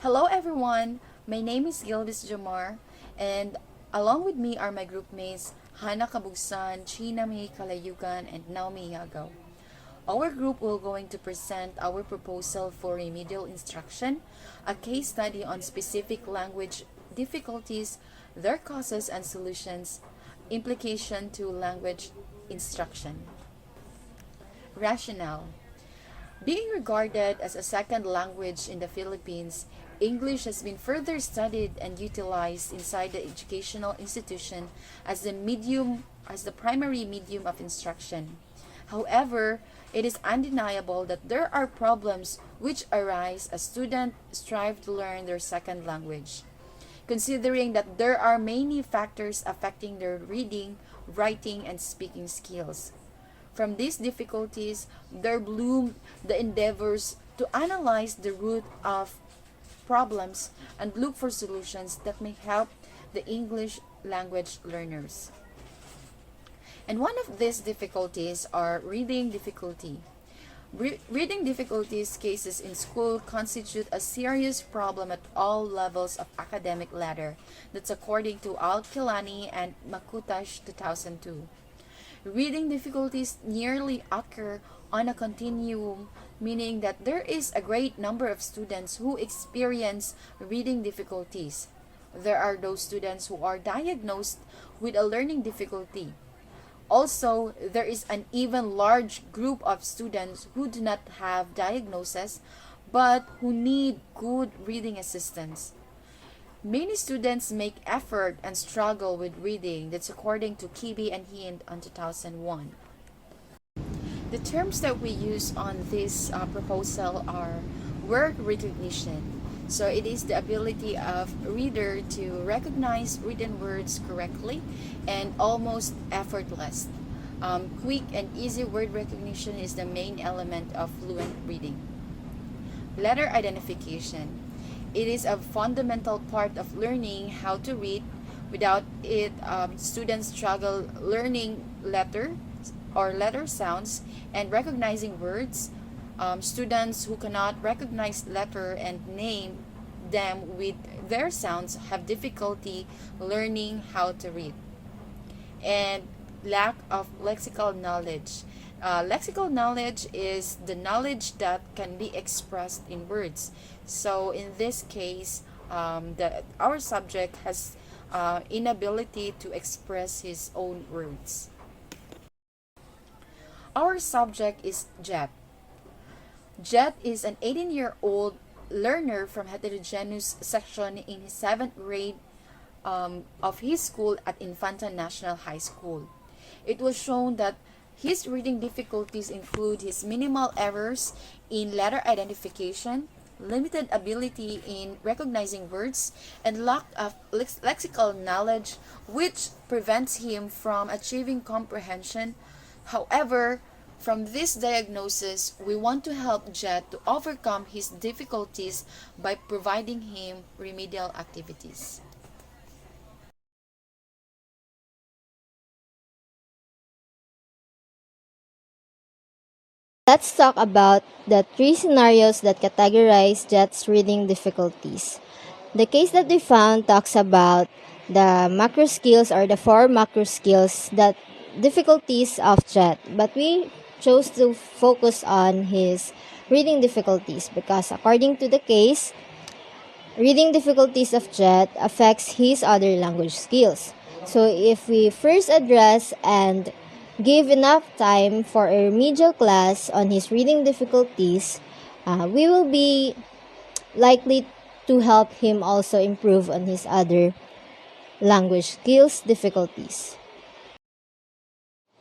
Hello everyone, my name is Gilbeys Gemar, and along with me are my group mates Hanna Cabugsan, Cheena Mae Calayugan, and Naomi Yagao. Our group will going to present our proposal for remedial instruction, a case study on specific language difficulties, their causes and solutions, implication to language instruction. Rationale. Being regarded as a second language in the Philippines, English has been further studied and utilized inside the educational institution as the primary medium of instruction. However, it is undeniable that there are problems which arise as students strive to learn their second language. Considering that there are many factors affecting their reading, writing, and speaking skills. From these difficulties, there bloom the endeavors to analyze the root of problems and look for solutions that may help the English language learners. And one of these difficulties are reading difficulty. Reading difficulties cases in school constitute a serious problem at all levels of academic ladder. That's according to Al-Kilani and Makutash 2002. Reading difficulties nearly occur on a continuum, meaning that there is a great number of students who experience reading difficulties. There are those students who are diagnosed with a learning difficulty. Also, there is an even large group of students who do not have diagnosis but who need good reading assistance. Many students make effort and struggle with reading. That's according to Kibi and Hind on 2001. The terms that we use on this proposal are word recognition. So it is the ability of reader to recognize written words correctly and almost effortless. Quick and easy word recognition is the main element of fluent reading. Letter identification. It is a fundamental part of learning how to read. Without it, students struggle learning letter sounds and recognizing words. Students who cannot recognize letter and name them with their sounds have difficulty learning how to read. And lack of lexical knowledge. Lexical knowledge is the knowledge that can be expressed in words. So in this case, our subject has inability to express his own words. Our subject is Jet. Jet is an 18-year-old learner from heterogeneous section in his 7th grade of his school at Infanta National High School. It was shown that his reading difficulties include his minimal errors in letter identification, limited ability in recognizing words, and lack of lexical knowledge, which prevents him from achieving comprehension. However, from this diagnosis, we want to help Jet to overcome his difficulties by providing him remedial activities. Let's talk about the three scenarios that categorize Jet's reading difficulties. The case that we found talks about the macro skills or the four macro skills that difficulties of Jet, but we chose to focus on his reading difficulties because according to the case, reading difficulties of Jet affects his other language skills. So if we first address and give enough time for a remedial class on his reading difficulties, we will be likely to help him also improve on his other language skills difficulties.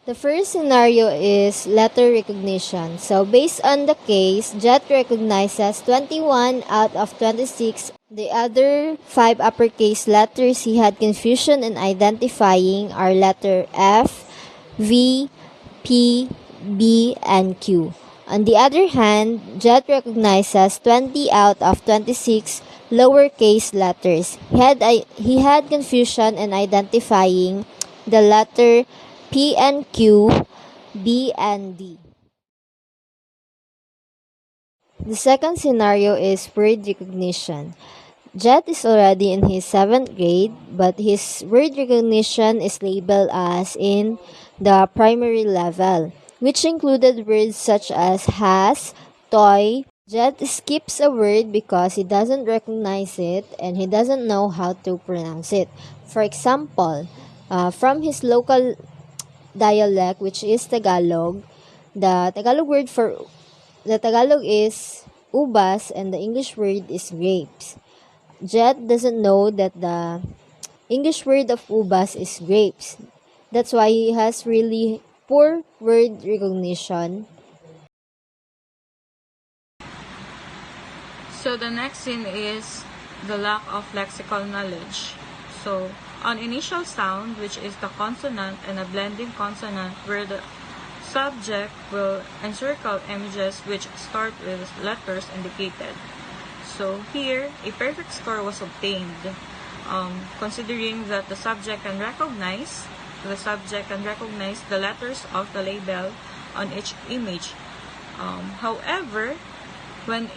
The first scenario is letter recognition. So based on the case, Jet recognizes 21 out of 26. The other 5 uppercase letters he had confusion in identifying are letter F, V, P, B, and Q. On the other hand, Jet recognizes 20 out of 26 lowercase letters. He had confusion in identifying the letter P and Q, B and D. The second scenario is word recognition. Jet is already in his 7th grade, but his word recognition is labeled as in the primary level, which included words such as has, toy. Jet skips a word because he doesn't recognize it and he doesn't know how to pronounce it. For example, from his local dialect, which is Tagalog, the Tagalog word for the Tagalog is ubas and the English word is grapes. Jet doesn't know that the English word of ubas is grapes. That's why he has really poor word recognition. So the next scene is the lack of lexical knowledge. So on initial sound, which is the consonant and a blending consonant, where the subject will encircle images which start with letters indicated. So here, a perfect score was obtained, considering that the subject can recognize the letters of the label on each image. However, when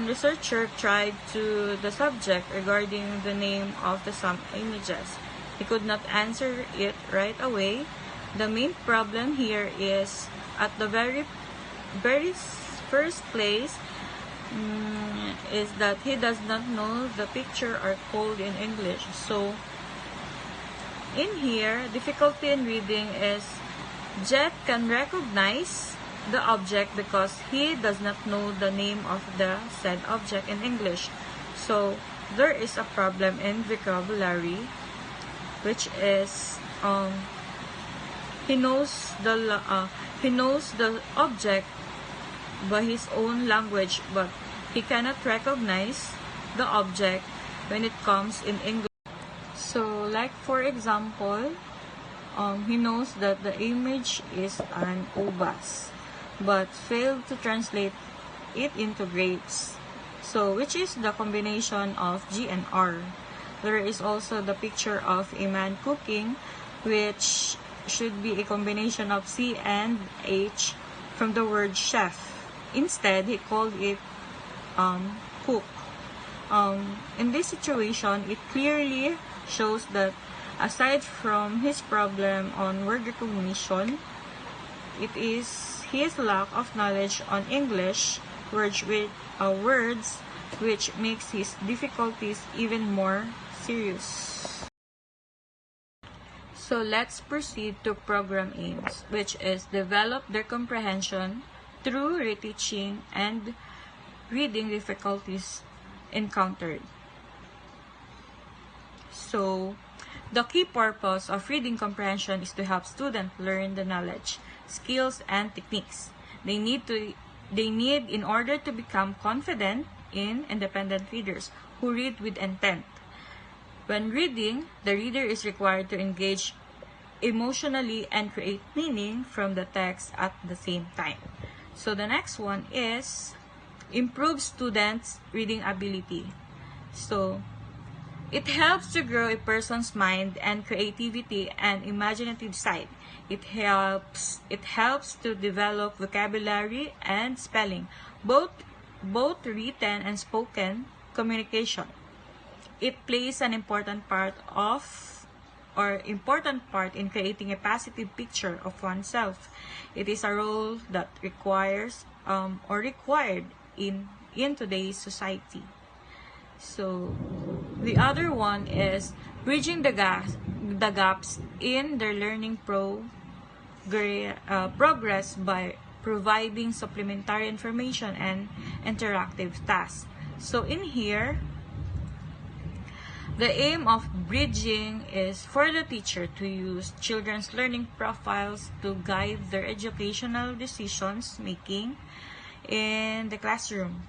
researcher tried to the subject regarding the name of the some images, he could not answer it right away. The main problem here is at the very first place is that he does not know the picture are called in English. So in here, difficulty in reading is Jet can recognize the object because he does not know the name of the said object in English. So there is a problem in vocabulary, which is he knows the object by his own language, but he cannot recognize the object when it comes in English. So like for example, he knows that the image is an ubas, but failed to translate it into grapes. So which is the combination of G and R. There is also the picture of a man cooking, which should be a combination of C and H from the word chef. Instead, he called it cook. In this situation, it clearly shows that aside from his problem on word recognition, it is his lack of knowledge on English words which makes his difficulties even more serious. So let's proceed to program aims, which is develop their comprehension through reteaching and reading difficulties encountered. So the key purpose of reading comprehension is to help students learn the knowledge, skills, and techniques they need in order to become confident in independent readers who read with intent. When reading, the reader is required to engage emotionally and create meaning from the text at the same time. So the next one is improve students' reading ability. So it helps to grow a person's mind and creativity and imaginative side. It helps to develop vocabulary and spelling, both written and spoken communication. It plays an important part in creating a positive picture of oneself. It is a role that required in today's society. So the other one is bridging the gaps in their learning progress by providing supplementary information and interactive tasks. So in here, the aim of bridging is for the teacher to use children's learning profiles to guide their educational decisions making in the classroom.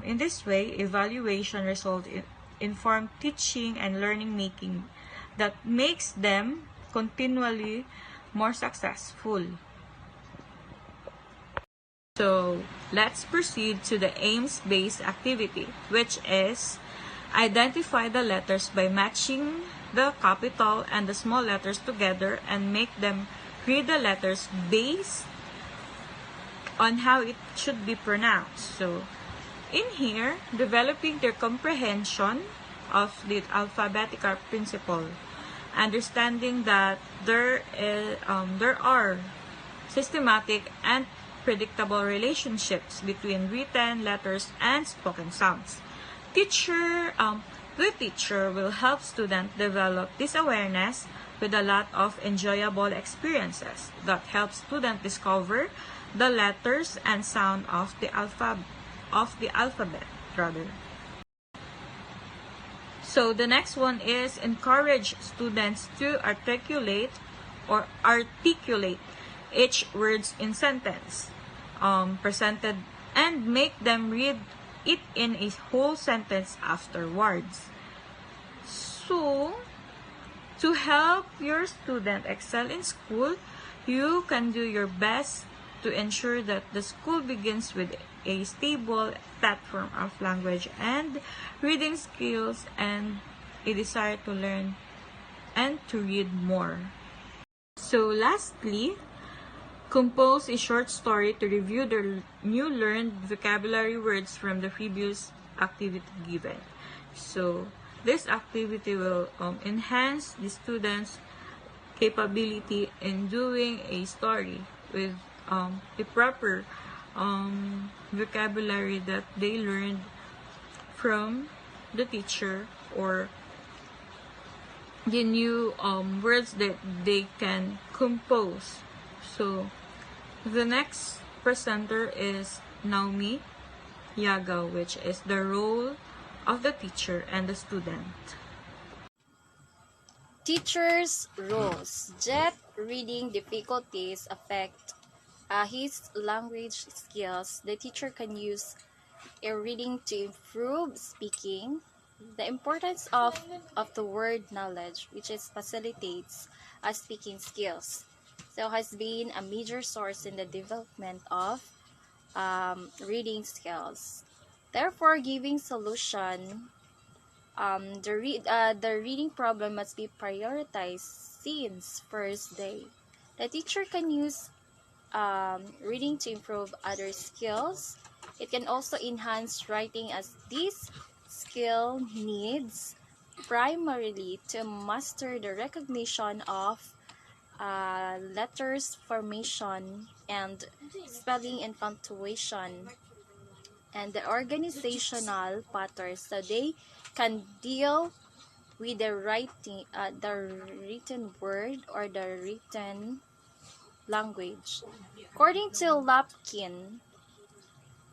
In this way, evaluation results in informed teaching and learning making that makes them continually more successful. So let's proceed to the aims-based activity, which is identify the letters by matching the capital and the small letters together and make them read the letters based on how it should be pronounced. So In here, developing their comprehension of the alphabetical principle, understanding that there are systematic and predictable relationships between written letters and spoken sounds. The teacher will help students develop this awareness with a lot of enjoyable experiences that help students discover the letters and sound of the alphabet rather. So the next one is encourage students to articulate each words in sentence presented and make them read it in a whole sentence afterwards. So, to help your student excel in school, you can do your best to ensure that the school begins with a stable platform of language and reading skills and a desire to learn and to read more. So lastly, compose a short story to review the new learned vocabulary words from the previous activity given. So this activity will enhance the students' capability in doing a story with the proper vocabulary that they learned from the teacher or the new words that they can compose. So the next presenter is Naomi Yagao, which is the role of the teacher and the student. Teacher's roles. Jet reading difficulties affect his language skills. The teacher can use a reading to improve speaking. The importance of the word knowledge, which is facilitates speaking skills. So has been a major source in the development of reading skills. Therefore, giving solution, the reading problem must be prioritized since first day. The teacher can use reading to improve other skills. It can also enhance writing as this skill needs primarily to master the recognition of letters formation and spelling and punctuation and the organizational patterns so they can deal with the written word or the written language. According to Lapkin,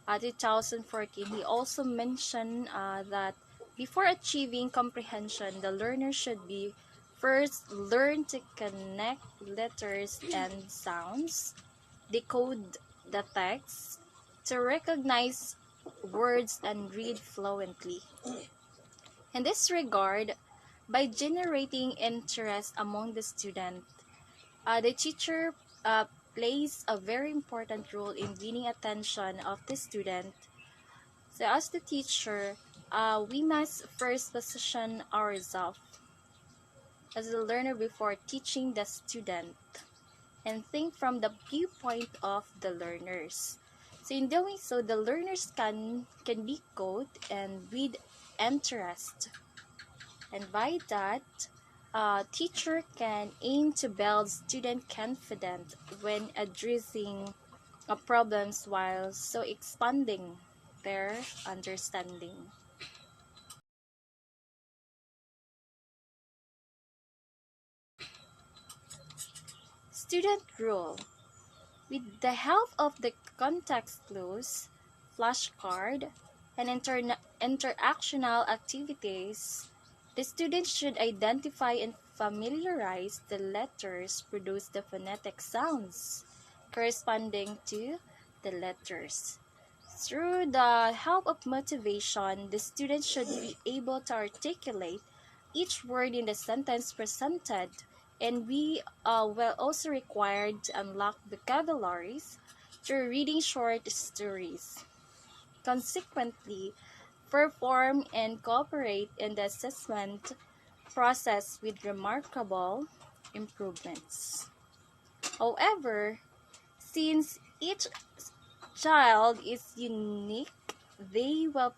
2014, he also mentioned that before achieving comprehension, the learner should be first learn to connect letters and sounds, decode the text, to recognize words and read fluently. In this regard, by generating interest among the student, the teacher plays a very important role in winning attention of the student. So as the teacher, we must first position ourselves as the learner before teaching the student and think from the viewpoint of the learners. So in doing so, the learners can be caught and with interest. And by that, teacher can aim to build student confidence when addressing problems while so expanding their understanding. Student role. With the help of the context clues, flashcard, and interactional activities, the students should identify and familiarize the letters, produce the phonetic sounds corresponding to the letters. Through the help of motivation, the students should be able to articulate each word in the sentence presented, and we will also required to unlock vocabularies through reading short stories. Consequently, perform and cooperate in the assessment process with remarkable improvements. However, since each child is unique they will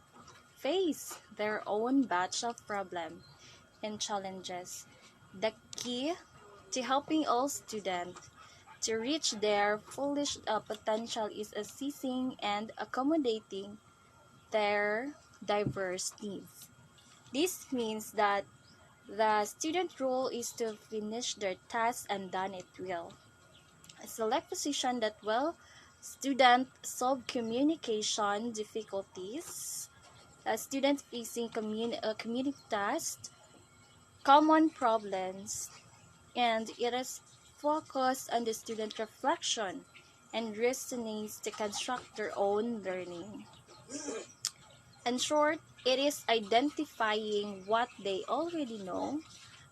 face their own batch of problems and challenges. The key to helping all students to reach their fullest potential is assessing and accommodating their diverse needs. This means that the student role is to finish their task and done it well. Select position that will student solve communication difficulties, student facing community tasks, common problems, and it is focused on the student reflection and resonates to construct their own learning. In short, it is identifying what they already know,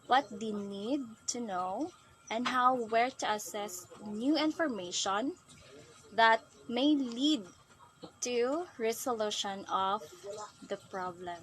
what they need to know, and how where to assess new information that may lead to resolution of the problem.